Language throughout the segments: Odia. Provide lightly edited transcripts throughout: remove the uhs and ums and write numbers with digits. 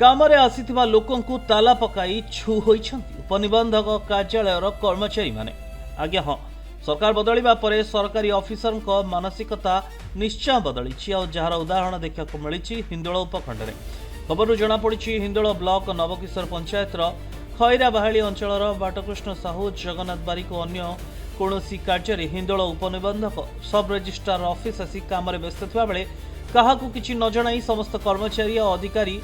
କାମରେ ଆସିଥିବା ଲୋକଙ୍କୁ ତାଲା ପକାଇ ଛୁ ହୋଇଛନ୍ତି ଉପନିବନ୍ଧକ କାର୍ଯ୍ୟାଳୟର କର୍ମଚାରୀମାନେ। ଆଜ୍ଞା ହଁ, ସରକାର ବଦଳିବା ପରେ ସରକାରୀ ଅଫିସରଙ୍କ ମାନସିକତା ନିଶ୍ଚୟ ବଦଳିଛି ଆଉ ଯାହାର ଉଦାହରଣ ଦେଖିବାକୁ ମିଳିଛି ହିନ୍ଦୋଳ ଉପଖଣ୍ଡରେ। ଖବରରୁ ଜଣାପଡ଼ିଛି ହିନ୍ଦୋଳ ବ୍ଲକ ନବକିଶୋର ପଞ୍ଚାୟତର ଖଇରାବାହାଳି ଅଞ୍ଚଳର ବାଟକୃଷ୍ଣ ସାହୁ, ଜଗନ୍ନାଥ ବାରିକ ଓ ଅନ୍ୟ କୌଣସି କାର୍ଯ୍ୟରେ ହିନ୍ଦୋଳ ଉପନିବନ୍ଧକ ସବ୍ ରେଜିଷ୍ଟ୍ରାର ଅଫିସ୍ ଆସି କାମରେ ବ୍ୟସ୍ତ ଥିବାବେଳେ କାହାକୁ କିଛି ନ ଜଣାଇ ସମସ୍ତ କର୍ମଚାରୀ ଓ ଅଧିକାରୀ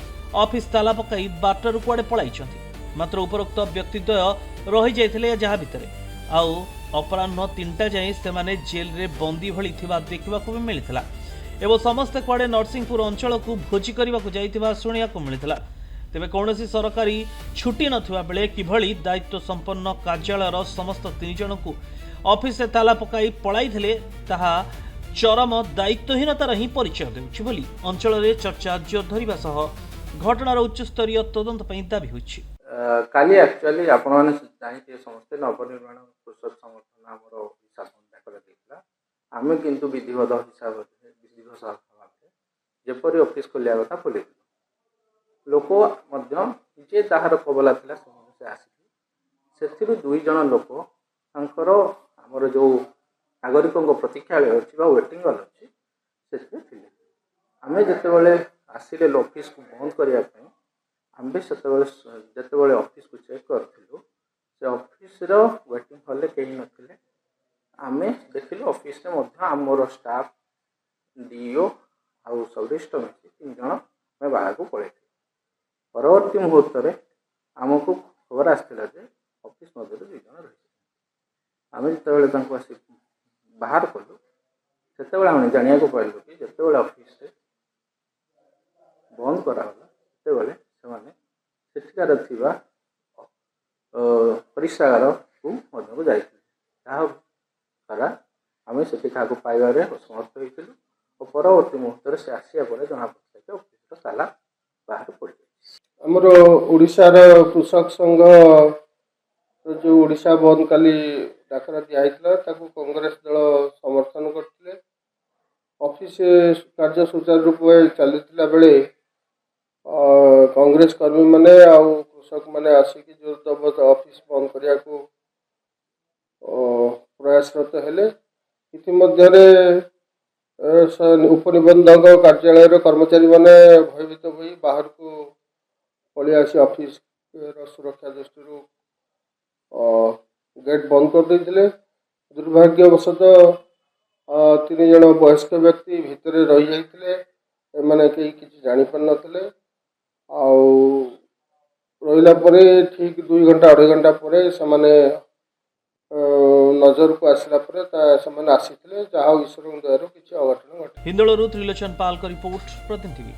ଅଫିସ୍ ତାଲା ପକାଇ ବାଟରୁ କୁଆଡ଼େ ପଳାଇଛନ୍ତି। ମାତ୍ର ଉପରୋକ୍ତ ବ୍ୟକ୍ତିଦ୍ୱୟ ରହିଯାଇଥିଲେ ଯାହା ଭିତରେ ଆଉ ଅପରାହ୍ନ 3ଟା ଯାଏଁ ସେମାନେ ଜେଲରେ ବନ୍ଦୀ ଭଳି ଥିବା ଦେଖିବାକୁ ବି ମିଳିଥିଲା ଏବଂ ସମସ୍ତେ କୁଆଡ଼େ ନରସିଂହପୁର ଅଞ୍ଚଳକୁ ଭୋଜି କରିବାକୁ ଯାଇଥିବା ଶୁଣିବାକୁ ମିଳିଥିଲା। ତେବେ କୌଣସି ସରକାରୀ ଛୁଟି ନଥିବା ବେଳେ କିଭଳି ଦାୟିତ୍ୱ ସମ୍ପନ୍ନ କାର୍ଯ୍ୟାଳୟର ସମସ୍ତ 3 ଜଣଙ୍କୁ ଅଫିସରେ ତାଲା ପକାଇ ପଳାଇଥିଲେ ତାହା ଚରମ ଦାୟିତ୍ୱହୀନତାର ହିଁ ପରିଚୟ ଦେଉଛି ବୋଲି ଅଞ୍ଚଳରେ ଚର୍ଚ୍ଚା ଜୋର ଧରିବା ସହ ଘଟଣାର ଉଚ୍ଚସ୍ତରୀୟ ତଦନ୍ତ ପାଇଁ ଦାବି ହୋଇଛି। କାଲି ଆକ୍ଚୁଆଲି ଆପଣମାନେ ଜାଣିଥିବେ ସମସ୍ତେ ନବନିର୍ମାଣ କୃଷକ ସଂଗଠନ ଆମର ହିସାବ ଦାଖଲ ଦେଇଥିଲା। ଆମେ କିନ୍ତୁ ବିଧିବଦ୍ଧ ଭାବରେ ଯେପରି ଅଫିସ୍ ଖୋଲିବା କଥା ଖୋଲିଥିଲୁ। ଲୋକ ମଧ୍ୟ ଯେ ଯାହାର କବଲା ଥିଲା ସମସ୍ତେ ଆସିଥିଲେ। ସେଥିରୁ 2 ଜଣ ଲୋକ ତାଙ୍କର ଆମର ଯେଉଁ ନାଗରିକଙ୍କ ପ୍ରତୀକ୍ଷାଳୟ ଅଛି ବା ୱେଟିଂ ହଲ୍ ଅଛି ସେଥିରେ ଥିଲେ। ଆମେ ଯେତେବେଳେ ଆସିଲେ ଅଫିସ୍କୁ ବନ୍ଦ କରିବା ପାଇଁ ଆମେ ଯେତେବେଳେ ଅଫିସ୍କୁ ଚେକ୍ କରିଥିଲୁ ସେ ଅଫିସ୍ର ୱେଟିଂ ହଲ୍ରେ କେହି ନଥିଲେ। ଆମେ ଦେଖିଲୁ ଅଫିସ୍ରେ ମଧ୍ୟ ଆମର ଷ୍ଟାଫ୍ DO ଆଉ ସବରିଷ୍ଟ ମିଶି 3 ଜଣ ଆମେ ବାହାରକୁ ପଳାଇଥିଲୁ। ପରବର୍ତ୍ତୀ ମୁହୂର୍ତ୍ତରେ ଆମକୁ ଖବର ଆସିଥିଲା ଯେ ଅଫିସ୍ ମଧ୍ୟରେ 2 ଜଣ ରହିଛନ୍ତି। ଆମେ ଯେତେବେଳେ ତାଙ୍କୁ ଆସି ବାହାର କଲୁ ସେତେବେଳେ ଆମେ ଜାଣିବାକୁ ପାଇଲୁ କି ଯେତେବେଳେ ଅଫିସ୍ରେ ବନ୍ଦ କରାଗଲା ସେତେବେଳେ ସେମାନେ ସେଠିକାର ଥିବା ପରୀକ୍ଷାଗାରକୁ ମଧ୍ୟକୁ ଯାଇଥିଲେ। ଯାହା ଦ୍ୱାରା ଆମେ ସେଠି କାହାକୁ ପାଇବାରେ ଅସମର୍ଥ ହୋଇଥିଲୁ ଓ ପରବର୍ତ୍ତୀ ମୁହୂର୍ତ୍ତରେ ସେ ଆସିବା ପରେ ଜଣାପଡ଼ିଥିଲା ଯେ ଅଫିସ୍ର ତାଲା ବାହାରେ ପଡ଼ିଯାଇଛି। ଆମର ଓଡ଼ିଶାର କୃଷକ ସଂଘ ଯେଉଁ ଓଡ଼ିଶା ବନ୍ଦ କାଲି ଡାକରା ଦିଆହେଇଥିଲା ତାକୁ କଂଗ୍ରେସ ଦଳ ସମର୍ଥନ କରିଥିଲେ। ଅଫିସ୍ କାର୍ଯ୍ୟ ସୁଚାରୁ ରୂପେ ଚାଲିଥିଲା ବେଳେ କଂଗ୍ରେସ କର୍ମୀମାନେ ଆଉ କୃଷକମାନେ ଆସିକି ଜୋର ଜବରଦସ୍ତ ଅଫିସ୍ ବନ୍ଦ କରିବାକୁ ପ୍ରୟାସରତ ହେଲେ। ଇତିମଧ୍ୟରେ ଉପନିବନ୍ଧକ କାର୍ଯ୍ୟାଳୟର କର୍ମଚାରୀମାନେ ଭୟଭୀତ ହୋଇ ବାହାରକୁ ପଳେଇ ଆସି ଅଫିସ୍ର ସୁରକ୍ଷା ଦୃଷ୍ଟିରୁ ଗେଟ୍ ବନ୍ଦ କରିଦେଇଥିଲେ। ଦୁର୍ଭାଗ୍ୟବଶତଃ 3 ଜଣ ବୟସ୍କ ବ୍ୟକ୍ତି ଭିତରେ ରହିଯାଇଥିଲେ। ଏମାନେ କେହି କିଛି ଜାଣିପାରିନଥିଲେ। ଆଉ ରହିଲା ପରେ ଠିକ୍ 2 ଘଣ୍ଟା 2.5 ଘଣ୍ଟା ପରେ ସେମାନେ ନଜରକୁ ଆସିଲା ପରେ ସେମାନେ ଆସିଥିଲେ। ଯାହା ଈଶ୍ୱରଙ୍କ ଦୟାରୁ କିଛି ଅଘଟଣ ଘଟିଲା। ହିନ୍ଦୋଳରୁ ତ୍ରିଲୋଚନ ପାଲଙ୍କ ରିପୋର୍ଟ, ପ୍ରତିନିଧି।